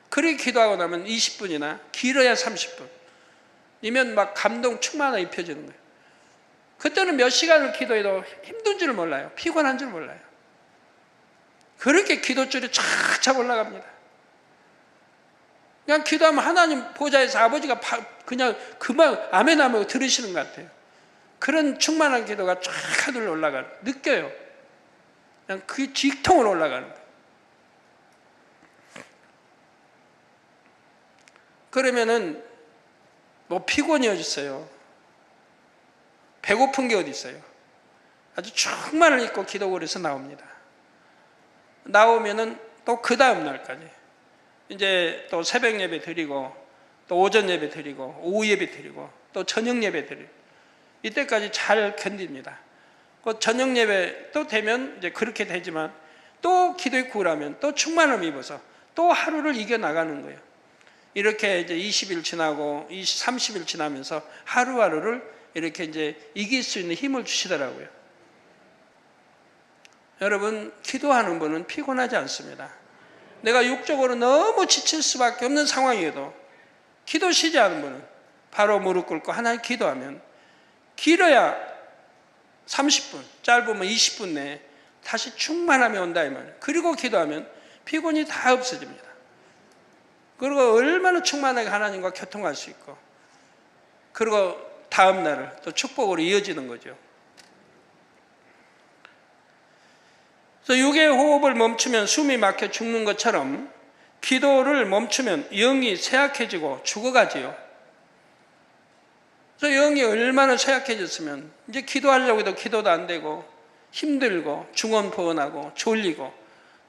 그렇게 기도하고 나면 20분이나 길어야 30분 이면 막 감동 충만함이 입혀지는 거예요. 그때는 몇 시간을 기도해도 힘든 줄 몰라요. 피곤한 줄 몰라요. 그렇게 기도줄이 쫙쫙 올라갑니다. 그냥 기도하면 하나님 보좌에서 아버지가 그냥 그만 아멘 하고 들으시는 것 같아요. 그런 충만한 기도가 쫙 하늘로 올라가는 느껴요. 그냥 그 직통으로 올라가는 거예요. 그러면은 뭐 피곤이 어디 있어요? 배고픈 게 어디 있어요? 아주 충만을 입고 기도골에서 나옵니다. 나오면은 또 그 다음 날까지 이제 또 새벽 예배 드리고 또 오전 예배 드리고 오후 예배 드리고 또 저녁 예배 드리고 이때까지 잘 견딥니다. 그 저녁 예배 또 되면 이제 그렇게 되지만 또 기도에 구하면 또 충만함을 입어서 또 하루를 이겨 나가는 거예요. 이렇게 이제 20일 지나고 30일 지나면서 하루하루를 이렇게 이제 이길 수 있는 힘을 주시더라고요. 여러분, 기도하는 분은 피곤하지 않습니다. 내가 육적으로 너무 지칠 수밖에 없는 상황이어도 기도 쉬지 않은 분은 바로 무릎 꿇고 하나님 기도하면 길어야 30분, 짧으면 20분 내에 다시 충만함이 온다 이 말이에요. 그리고 기도하면 피곤이 다 없어집니다. 그리고 얼마나 충만하게 하나님과 교통할 수 있고 그리고 다음 날을 또 축복으로 이어지는 거죠. 그래서 6의 호흡을 멈추면 숨이 막혀 죽는 것처럼 기도를 멈추면 영이 쇠약해지고 죽어가지요. 그래서 영이 얼마나 쇠약해졌으면 이제 기도하려고 해도 기도도 안 되고 힘들고 중언부언하고 졸리고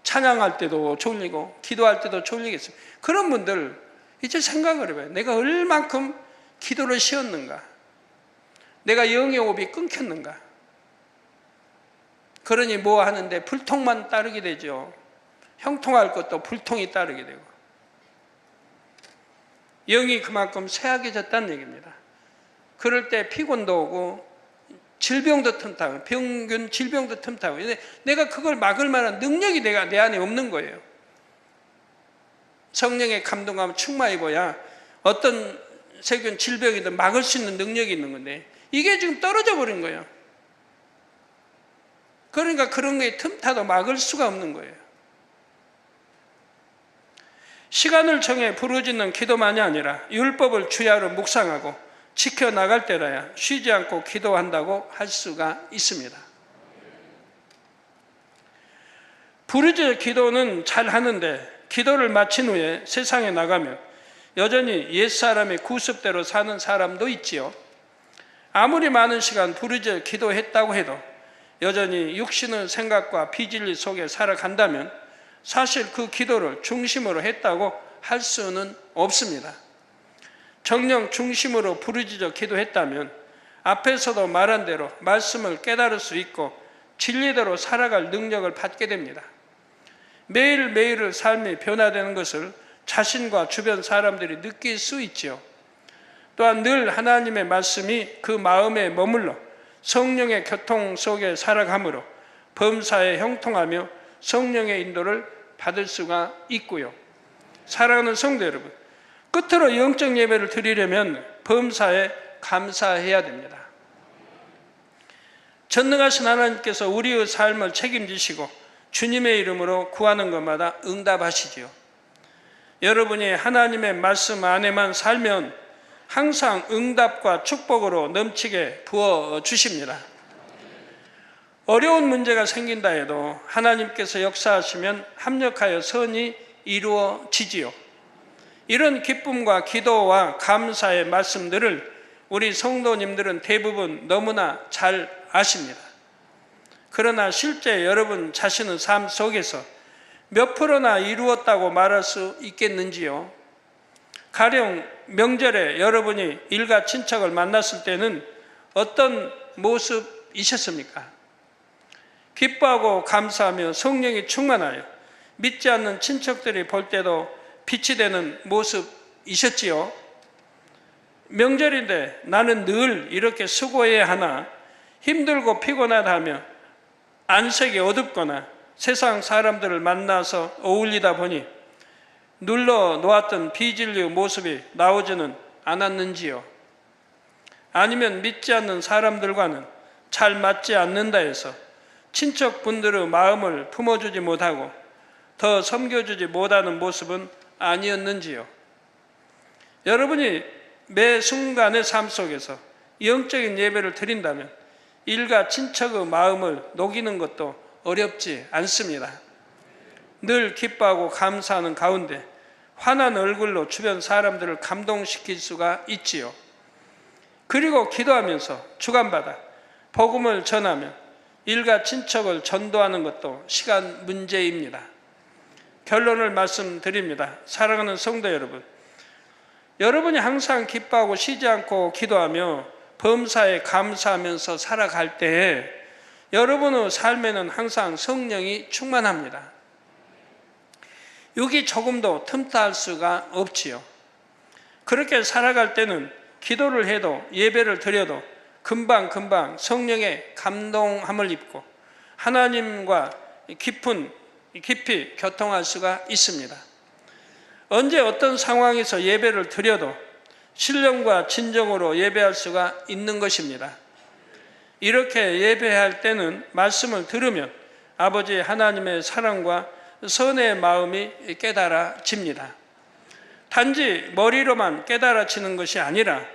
찬양할 때도 졸리고 기도할 때도 졸리겠습니다. 그런 분들 이제 생각을 해봐요. 내가 얼만큼 기도를 쉬었는가? 내가 영의 호흡이 끊겼는가? 그러니 뭐 하는데 불통만 따르게 되죠. 형통할 것도 불통이 따르게 되고 영이 그만큼 쇠약해졌다는 얘기입니다. 그럴 때 피곤도 오고 질병도 틈타고 병균 질병도 틈타고 내가 그걸 막을 만한 능력이 내 안에 없는 거예요. 성령의 감동하면 충만히 보야 어떤 세균 질병이든 막을 수 있는 능력이 있는 건데 이게 지금 떨어져 버린 거예요. 그러니까 그런 게 틈타도 막을 수가 없는 거예요. 시간을 정해 부르짖는 기도만이 아니라 율법을 주야로 묵상하고 지켜나갈 때라야 쉬지 않고 기도한다고 할 수가 있습니다. 부르짖어 기도는 잘 하는데 기도를 마친 후에 세상에 나가면 여전히 옛사람의 구습대로 사는 사람도 있지요. 아무리 많은 시간 부르짖어 기도했다고 해도 여전히 육신의 생각과 비진리 속에 살아간다면 사실 그 기도를 중심으로 했다고 할 수는 없습니다. 정령 중심으로 부르짖어 기도했다면 앞에서도 말한 대로 말씀을 깨달을 수 있고 진리대로 살아갈 능력을 받게 됩니다. 매일매일의 삶이 변화되는 것을 자신과 주변 사람들이 느낄 수 있지요. 또한 늘 하나님의 말씀이 그 마음에 머물러 성령의 교통 속에 살아가므로 범사에 형통하며 성령의 인도를 받을 수가 있고요. 사랑하는 성도 여러분, 끝으로 영적 예배를 드리려면 범사에 감사해야 됩니다. 전능하신 하나님께서 우리의 삶을 책임지시고 주님의 이름으로 구하는 것마다 응답하시지요. 여러분이 하나님의 말씀 안에만 살면 항상 응답과 축복으로 넘치게 부어주십니다. 어려운 문제가 생긴다 해도 하나님께서 역사하시면 합력하여 선이 이루어지지요. 이런 기쁨과 기도와 감사의 말씀들을 우리 성도님들은 대부분 너무나 잘 아십니다. 그러나 실제 여러분 자신의 삶 속에서 몇 프로나 이루었다고 말할 수 있겠는지요? 가령 명절에 여러분이 일가 친척을 만났을 때는 어떤 모습이셨습니까? 기뻐하고 감사하며 성령이 충만하여 믿지 않는 친척들이 볼 때도 빛이 되는 모습이셨지요. 명절인데 나는 늘 이렇게 수고해야 하나, 힘들고 피곤하다 하며 안색이 어둡거나 세상 사람들을 만나서 어울리다 보니 눌러 놓았던 비진리의 모습이 나오지는 않았는지요. 아니면 믿지 않는 사람들과는 잘 맞지 않는다 해서 친척분들의 마음을 품어주지 못하고 더 섬겨주지 못하는 모습은 아니었는지요. 여러분이 매 순간의 삶 속에서 영적인 예배를 드린다면 일가 친척의 마음을 녹이는 것도 어렵지 않습니다. 늘 기뻐하고 감사하는 가운데 환한 얼굴로 주변 사람들을 감동시킬 수가 있지요. 그리고 기도하면서 주관받아 복음을 전하며 일가 친척을 전도하는 것도 시간 문제입니다. 결론을 말씀드립니다. 사랑하는 성도 여러분, 여러분이 항상 기뻐하고 쉬지 않고 기도하며 범사에 감사하면서 살아갈 때에 여러분의 삶에는 항상 성령이 충만합니다. 여기 조금도 틈타할 수가 없지요. 그렇게 살아갈 때는 기도를 해도 예배를 드려도 금방 성령의 감동함을 입고 하나님과 깊이 교통할 수가 있습니다. 언제 어떤 상황에서 예배를 드려도 신령과 진정으로 예배할 수가 있는 것입니다. 이렇게 예배할 때는 말씀을 들으면 아버지 하나님의 사랑과 선의 마음이 깨달아집니다. 단지 머리로만 깨달아지는 것이 아니라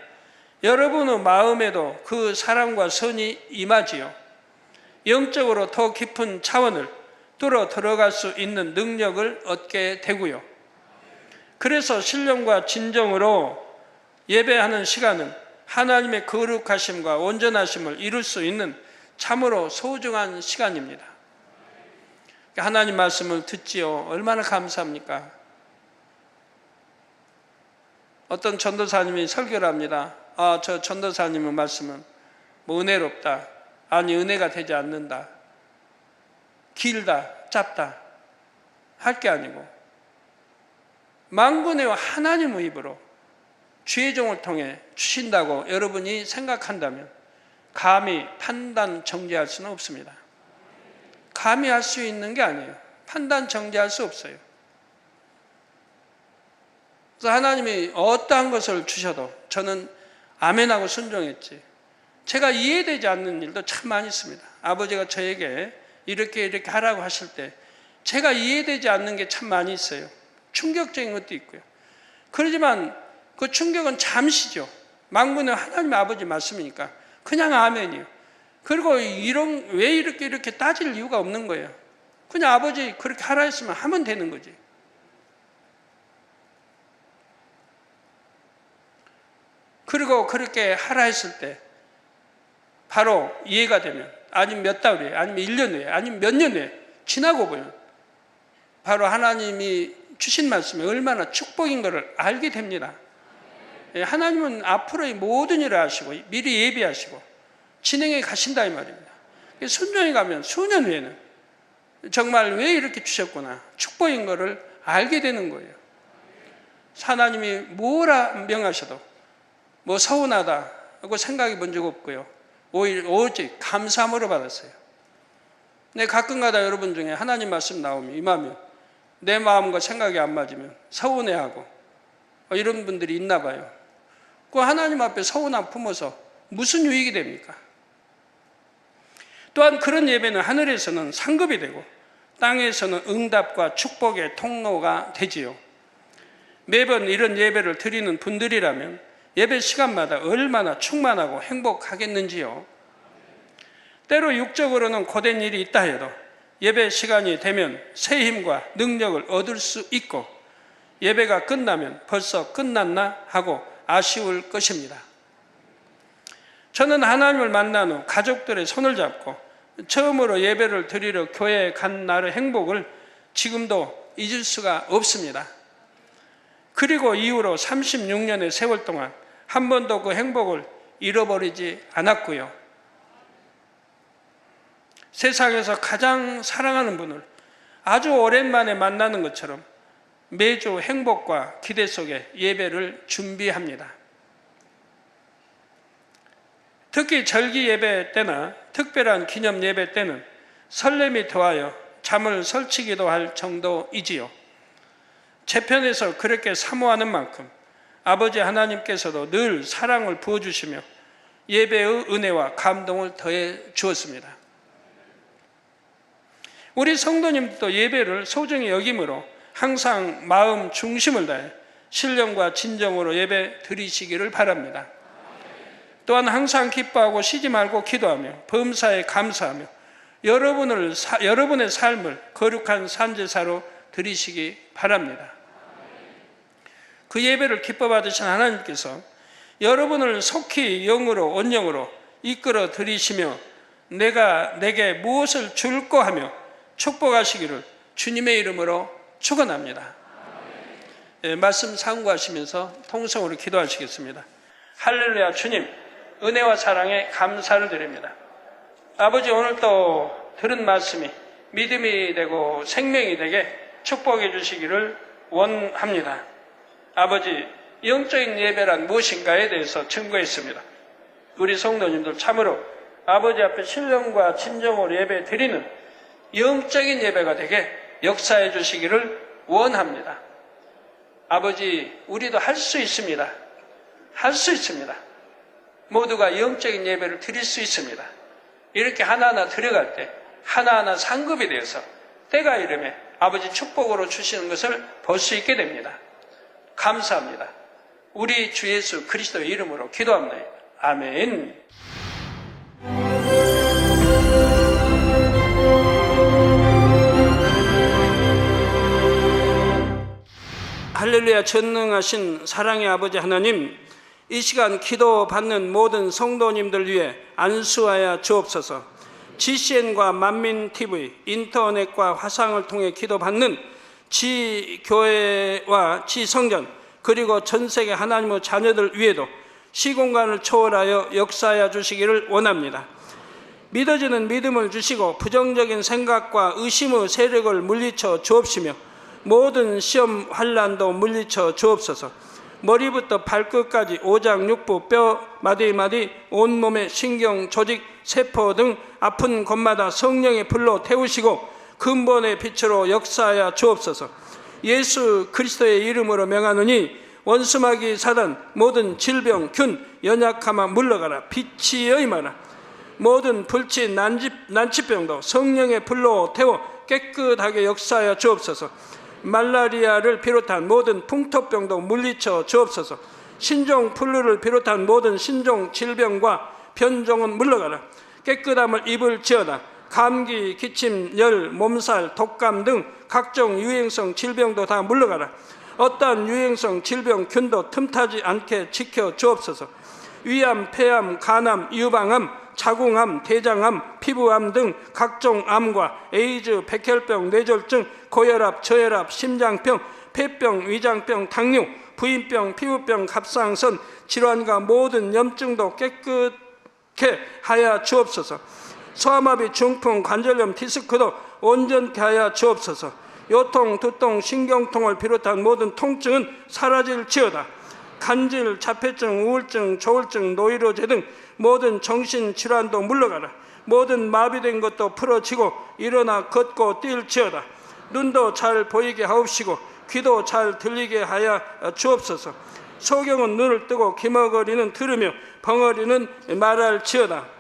여러분의 마음에도 그 사랑과 선이 임하지요. 영적으로 더 깊은 차원을 뚫어 들어갈 수 있는 능력을 얻게 되고요. 그래서 신령과 진정으로 예배하는 시간은 하나님의 거룩하심과 온전하심을 이룰 수 있는 참으로 소중한 시간입니다. 하나님 말씀을 듣지요. 얼마나 감사합니까? 어떤 전도사님이 설교를 합니다. 저 전도사님의 말씀은 뭐 은혜롭다. 아니 은혜가 되지 않는다. 길다. 짧다. 할 게 아니고 만군의 하나님의 입으로 주의 종을 통해 주신다고 여러분이 생각한다면 감히 판단 정죄할 수는 없습니다. 감히 할 수 있는 게 아니에요. 판단 정죄할 수 없어요. 그래서 하나님이 어떠한 것을 주셔도 저는 아멘하고 순종했지. 제가 이해되지 않는 일도 참 많이 있습니다. 아버지가 저에게 이렇게 하라고 하실 때 제가 이해되지 않는 게 참 많이 있어요. 충격적인 것도 있고요. 그렇지만 그 충격은 잠시죠. 만군의 하나님의 아버지 말씀이니까 그냥 아멘이에요. 그리고 왜 이렇게 따질 이유가 없는 거예요. 그냥 아버지 그렇게 하라 했으면 하면 되는 거지. 그리고 그렇게 하라 했을 때 바로 이해가 되면 아니면 몇 달 후에 아니면 1년 후에 아니면 몇 년 후에 지나고 보면 바로 하나님이 주신 말씀이 얼마나 축복인 것을 알게 됩니다. 하나님은 앞으로의 모든 일을 하시고 미리 예비하시고 진행해 가신다 이 말입니다. 순종해 가면 수년 후에는 정말 왜 이렇게 주셨구나 축복인 것을 알게 되는 거예요. 하나님이 뭐라 명하셔도 뭐 서운하다 하고 생각해 본 적 없고요. 오직 감사함으로 받았어요. 근데 가끔가다 여러분 중에 하나님 말씀 나오면 임하면 내 마음과 생각이 안 맞으면 서운해하고 이런 분들이 있나 봐요. 그 하나님 앞에 서운함 품어서 무슨 유익이 됩니까? 또한 그런 예배는 하늘에서는 상급이 되고 땅에서는 응답과 축복의 통로가 되지요. 매번 이런 예배를 드리는 분들이라면 예배 시간마다 얼마나 충만하고 행복하겠는지요. 때로 육적으로는 고된 일이 있다 해도 예배 시간이 되면 새 힘과 능력을 얻을 수 있고 예배가 끝나면 벌써 끝났나 하고 아쉬울 것입니다. 저는 하나님을 만난 후 가족들의 손을 잡고 처음으로 예배를 드리러 교회에 간 날의 행복을 지금도 잊을 수가 없습니다. 그리고 이후로 36년의 세월 동안 한 번도 그 행복을 잃어버리지 않았고요. 세상에서 가장 사랑하는 분을 아주 오랜만에 만나는 것처럼 매주 행복과 기대 속에 예배를 준비합니다. 특히 절기 예배 때나 특별한 기념 예배 때는 설렘이 더하여 잠을 설치기도 할 정도이지요. 제 편에서 그렇게 사모하는 만큼 아버지 하나님께서도 늘 사랑을 부어주시며 예배의 은혜와 감동을 더해 주었습니다. 우리 성도님들도 예배를 소중히 여김으로 항상 마음 중심을 다해 신령과 진정으로 예배 드리시기를 바랍니다. 또한 항상 기뻐하고 쉬지 말고 기도하며 범사에 감사하며 여러분의 삶을 거룩한 산제사로 드리시기 바랍니다. 그 예배를 기뻐 받으신 하나님께서 여러분을 속히 영으로 온영으로 이끌어 드리시며 내가 내게 무엇을 줄까 하며 축복하시기를 주님의 이름으로 축원합니다. 말씀 상고하시면서 통성으로 기도하시겠습니다. 할렐루야. 주님, 은혜와 사랑에 감사를 드립니다. 아버지, 오늘 또 들은 말씀이 믿음이 되고 생명이 되게 축복해 주시기를 원합니다. 아버지, 영적인 예배란 무엇인가에 대해서 증거했습니다. 우리 성도님들 참으로 아버지 앞에 신령과 진정으로 예배 드리는 영적인 예배가 되게 역사해 주시기를 원합니다. 아버지, 우리도 할 수 있습니다. 할 수 있습니다. 모두가 영적인 예배를 드릴 수 있습니다. 이렇게 하나하나 들어갈 때 하나하나 상급이 되어서 때가 이름에 아버지 축복으로 주시는 것을 볼 수 있게 됩니다. 감사합니다. 우리 주 예수 그리스도의 이름으로 기도합니다. 아멘. 할렐루야. 전능하신 사랑의 아버지 하나님, 이 시간 기도 받는 모든 성도님들 위해 안수하여 주옵소서. GCN과 만민TV, 인터넷과 화상을 통해 기도받는 지교회와 지성전 그리고 전세계 하나님의 자녀들 위에도 시공간을 초월하여 역사하여 주시기를 원합니다. 믿어지는 믿음을 주시고 부정적인 생각과 의심의 세력을 물리쳐 주옵시며 모든 시험 환난도 물리쳐 주옵소서. 머리부터 발끝까지 오장육부 뼈 마디마디 온몸의 신경 조직 세포 등 아픈 곳마다 성령의 불로 태우시고 근본의 빛으로 역사하여 주옵소서. 예수 그리스도의 이름으로 명하노니 원수마귀 사단 모든 질병 균 연약함아 물러가라. 빛이 임하라. 모든 불치 난치병도 성령의 불로 태워 깨끗하게 역사하여 주옵소서. 말라리아를 비롯한 모든 풍토병도 물리쳐 주옵소서. 신종 플루를 비롯한 모든 신종 질병과 변종은 물러가라. 깨끗함을 입을지어다. 감기, 기침, 열, 몸살, 독감 등 각종 유행성 질병도 다 물러가라. 어떠한 유행성 질병 균도 틈타지 않게 지켜 주옵소서. 위암, 폐암, 간암, 유방암, 자궁암, 대장암, 피부암 등 각종 암과 에이즈, 백혈병, 뇌졸중, 고혈압, 저혈압, 심장병, 폐병, 위장병, 당뇨, 부인병, 피부병, 갑상선 질환과 모든 염증도 깨끗게 하여 주옵소서. 소아마비, 중풍, 관절염, 디스크도 온전케 하여 주옵소서. 요통, 두통, 신경통을 비롯한 모든 통증은 사라질지어다. 간질, 자폐증, 우울증, 조울증, 노이로제 등 모든 정신질환도 물러가라. 모든 마비된 것도 풀어지고 일어나 걷고 뛸지어다. 눈도 잘 보이게 하옵시고 귀도 잘 들리게 하여 주옵소서. 소경은 눈을 뜨고 기머거리는 들으며 벙어리는 말할지어다.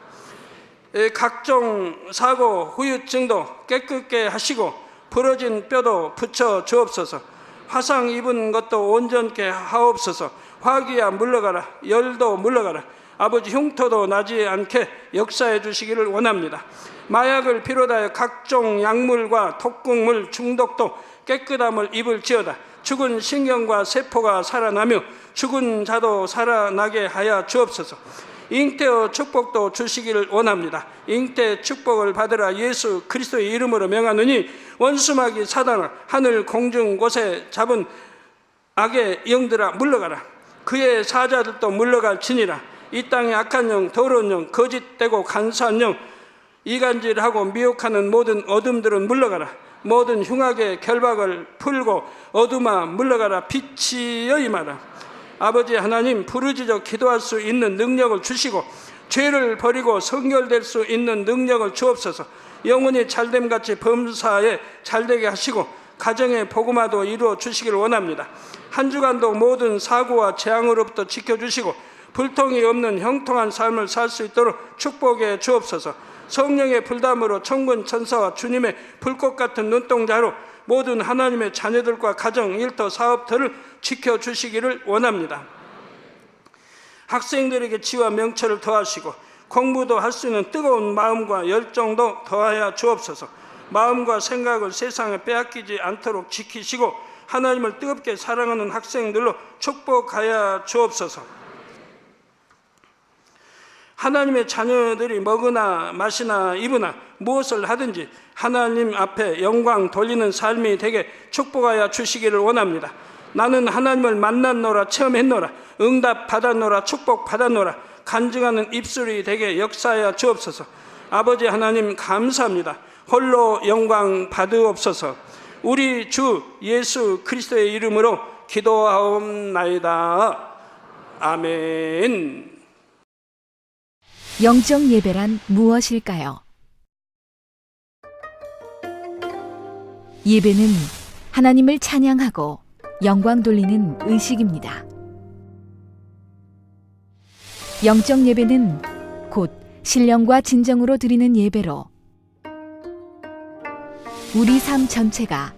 각종 사고, 후유증도 깨끗게 하시고 부러진 뼈도 붙여 주옵소서. 화상 입은 것도 온전케 하옵소서. 화기야 물러가라. 열도 물러가라. 아버지 흉터도 나지 않게 역사해 주시기를 원합니다. 마약을 비롯하여 각종 약물과 독극물 중독도 깨끗함을 입을지어다. 죽은 신경과 세포가 살아나며 죽은 자도 살아나게 하여 주옵소서. 잉태의 축복도 주시기를 원합니다. 잉태 축복을 받으라. 예수 그리스도의 이름으로 명하노니 원수마귀 사단아 하늘 공중 곳에 잡은 악의 영들아 물러가라. 그의 사자들도 물러갈지니라. 이 땅의 악한 영, 더러운 영, 거짓되고 간사한 영, 이간질하고 미혹하는 모든 어둠들은 물러가라. 모든 흉악의 결박을 풀고 어둠아 물러가라. 빛이여 임하라. 아버지 하나님, 부르짖어 기도할 수 있는 능력을 주시고 죄를 버리고 성결될 수 있는 능력을 주옵소서. 영혼이 잘됨같이 범사에 잘되게 하시고 가정의 복음화도 이루어 주시길 원합니다. 한 주간도 모든 사고와 재앙으로부터 지켜주시고 불통이 없는 형통한 삶을 살 수 있도록 축복해 주옵소서. 성령의 불담으로 천군 천사와 주님의 불꽃 같은 눈동자로 모든 하나님의 자녀들과 가정, 일터, 사업들을 지켜주시기를 원합니다. 학생들에게 지와 명철을 더하시고 공부도 할 수 있는 뜨거운 마음과 열정도 더하여 주옵소서. 마음과 생각을 세상에 빼앗기지 않도록 지키시고 하나님을 뜨겁게 사랑하는 학생들로 축복하여 주옵소서. 하나님의 자녀들이 먹으나 마시나 입으나 무엇을 하든지 하나님 앞에 영광 돌리는 삶이 되게 축복하여 주시기를 원합니다. 나는 하나님을 만났노라, 체험했노라, 응답 받았노라, 축복 받았노라, 간증하는 입술이 되게 역사하여 주옵소서. 아버지 하나님 감사합니다. 홀로 영광 받으옵소서. 우리 주 예수 그리스도의 이름으로 기도하옵나이다. 아멘. 영적 예배란 무엇일까요? 예배는 하나님을 찬양하고 영광 돌리는 의식입니다. 영적 예배는 곧 신령과 진정으로 드리는 예배로 우리 삶 전체가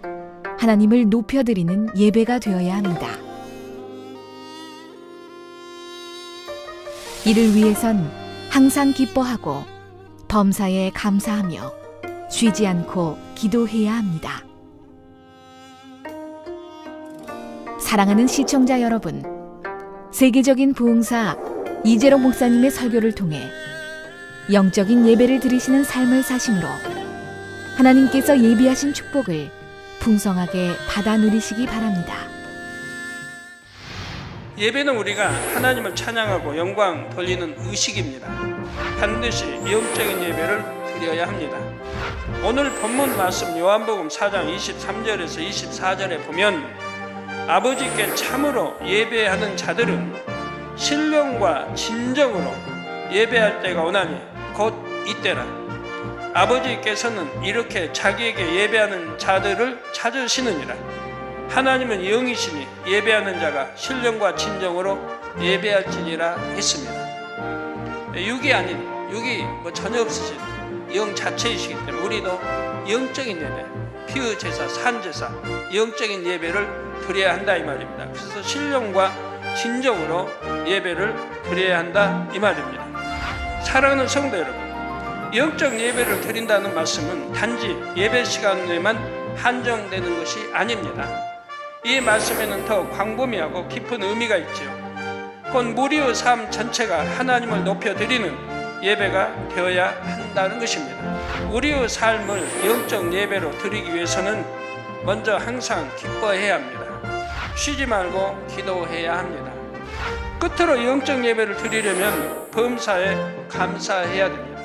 하나님을 높여드리는 예배가 되어야 합니다. 이를 위해선 항상 기뻐하고 범사에 감사하며 쉬지 않고 기도해야 합니다. 사랑하는 시청자 여러분, 세계적인 부흥사 이재록 목사님의 설교를 통해 영적인 예배를 드리시는 삶을 사심으로 하나님께서 예비하신 축복을 풍성하게 받아 누리시기 바랍니다. 예배는 우리가 하나님을 찬양하고 영광 돌리는 의식입니다. 반드시 영적인 예배를 드려야 합니다. 오늘 본문 말씀 요한복음 4장 23절에서 24절에 보면 아버지께 참으로 예배하는 자들은 신령과 진정으로 예배할 때가 오나니 곧 이때라. 아버지께서는 이렇게 자기에게 예배하는 자들을 찾으시느니라. 하나님은 영이시니 예배하는 자가 신령과 진정으로 예배할지니라 했습니다. 육이 아닌, 육이 전혀 없으신 영 자체이시기 때문에 우리도 영적인 예배, 피의 제사, 산 제사, 영적인 예배를 드려야 한다 이 말입니다. 그래서 신령과 진정으로 예배를 드려야 한다 이 말입니다. 사랑하는 성도 여러분, 영적 예배를 드린다는 말씀은 단지 예배 시간에만 한정되는 것이 아닙니다. 이 말씀에는 더 광범위하고 깊은 의미가 있지요. 곧 우리의 삶 전체가 하나님을 높여드리는 예배가 되어야 한다는 것입니다. 우리의 삶을 영적 예배로 드리기 위해서는 먼저 항상 기뻐해야 합니다. 쉬지 말고 기도해야 합니다. 끝으로 영적 예배를 드리려면 범사에 감사해야 됩니다.